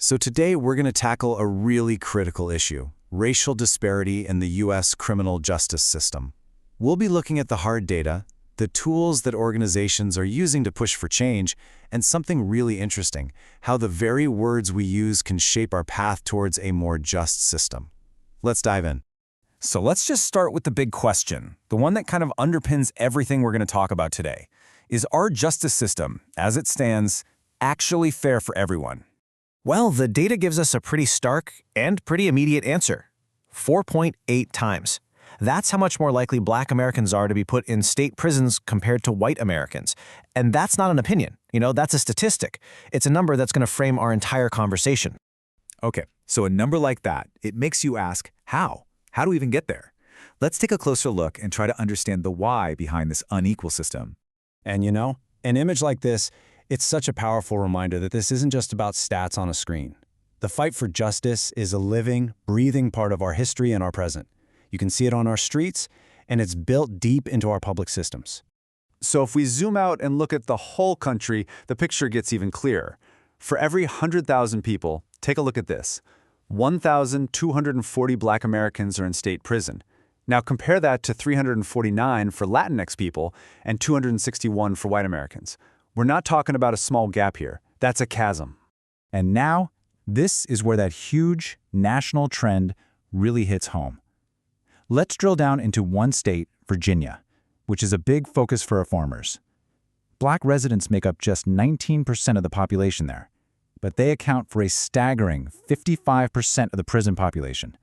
So today we're going to tackle a really critical issue, racial disparity in the U.S. criminal justice system. We'll be looking at the hard data, the tools that organizations are using to push for change, and something really interesting, how the very words we use can shape our path towards a more just system. Let's dive in. So let's just start with the big question, the one that kind of underpins everything we're going to talk about today. Is our justice system, as it stands, actually fair for everyone? Well, the data gives us a pretty stark and pretty immediate answer. 4.8 times. That's how much more likely Black Americans are to be put in state prisons compared to white Americans. And that's not an opinion. That's a statistic. It's a number that's going to frame our entire conversation. Okay, so a number like that, it makes you ask, how? How do we even get there? Let's take a closer look and try to understand the why behind this unequal system. And an image like this, it's such a powerful reminder that this isn't just about stats on a screen. The fight for justice is a living, breathing part of our history and our present. You can see it on our streets, and it's built deep into our public systems. So if we zoom out and look at the whole country, the picture gets even clearer. For every 100,000 people, take a look at this. 1,240 Black Americans are in state prison. Now compare that to 349 for Latinx people and 261 for white Americans. We're not talking about a small gap here. That's a chasm. And now, this is where that huge national trend really hits home. Let's drill down into one state, Virginia, which is a big focus for reformers. Black residents make up just 19% of the population there, but they account for a staggering 55% of the prison population.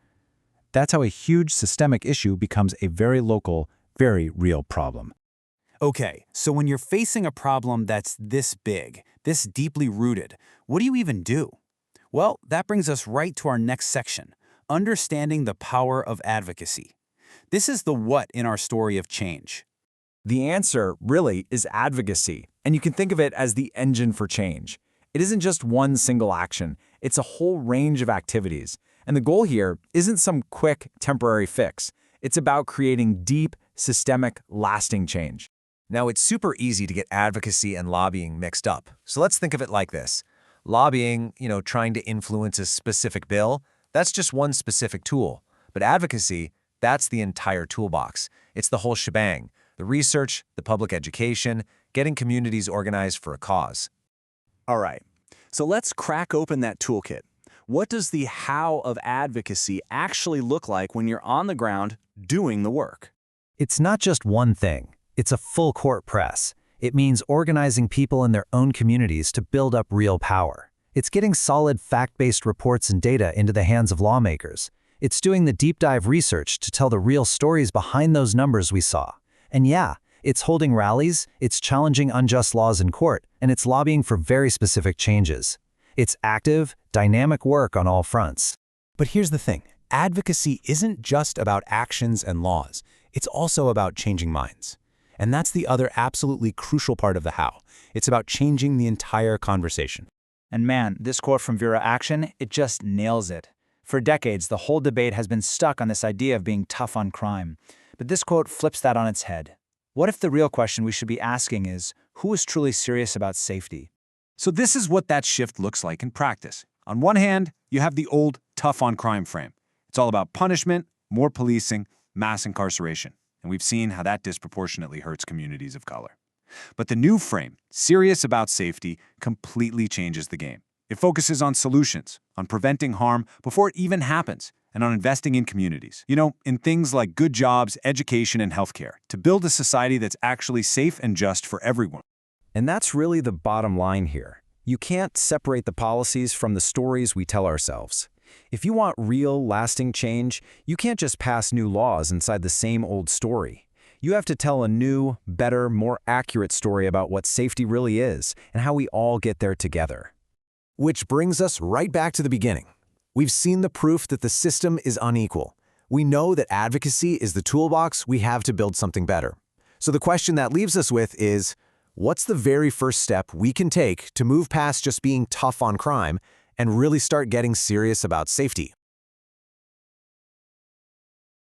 That's how a huge systemic issue becomes a very local, very real problem. Okay, so when you're facing a problem that's this big, this deeply rooted, what do you even do? Well, that brings us right to our next section, understanding the power of advocacy. This is the what in our story of change. The answer, really, is advocacy, and you can think of it as the engine for change. It isn't just one single action, it's a whole range of activities. And the goal here isn't some quick, temporary fix. It's about creating deep, systemic, lasting change. Now, it's super easy to get advocacy and lobbying mixed up. So let's think of it like this. Lobbying, trying to influence a specific bill, that's just one specific tool. But advocacy, that's the entire toolbox. It's the whole shebang. The research, the public education, getting communities organized for a cause. All right, so let's crack open that toolkit. What does the how of advocacy actually look like when you're on the ground doing the work? It's not just one thing. It's a full court press. It means organizing people in their own communities to build up real power. It's getting solid fact-based reports and data into the hands of lawmakers. It's doing the deep dive research to tell the real stories behind those numbers we saw. And yeah, it's holding rallies, it's challenging unjust laws in court, and it's lobbying for very specific changes. It's active, dynamic work on all fronts. But here's the thing. Advocacy isn't just about actions and laws. It's also about changing minds. And that's the other absolutely crucial part of the how. It's about changing the entire conversation. And man, this quote from Vera Action, it just nails it. For decades, the whole debate has been stuck on this idea of being tough on crime. But this quote flips that on its head. What if the real question we should be asking is, who is truly serious about safety? So this is what that shift looks like in practice. On one hand, you have the old tough on crime frame. It's all about punishment, more policing, mass incarceration. And we've seen how that disproportionately hurts communities of color. But the new frame, serious about safety, completely changes the game. It focuses on solutions, on preventing harm before it even happens, and on investing in communities. In things like good jobs, education, and healthcare, to build a society that's actually safe and just for everyone. And that's really the bottom line here. You can't separate the policies from the stories we tell ourselves. If you want real, lasting change, you can't just pass new laws inside the same old story. You have to tell a new, better, more accurate story about what safety really is and how we all get there together. Which brings us right back to the beginning. We've seen the proof that the system is unequal. We know that advocacy is the toolbox we have to build something better. So the question that leaves us with is, what's the very first step we can take to move past just being tough on crime and really start getting serious about safety?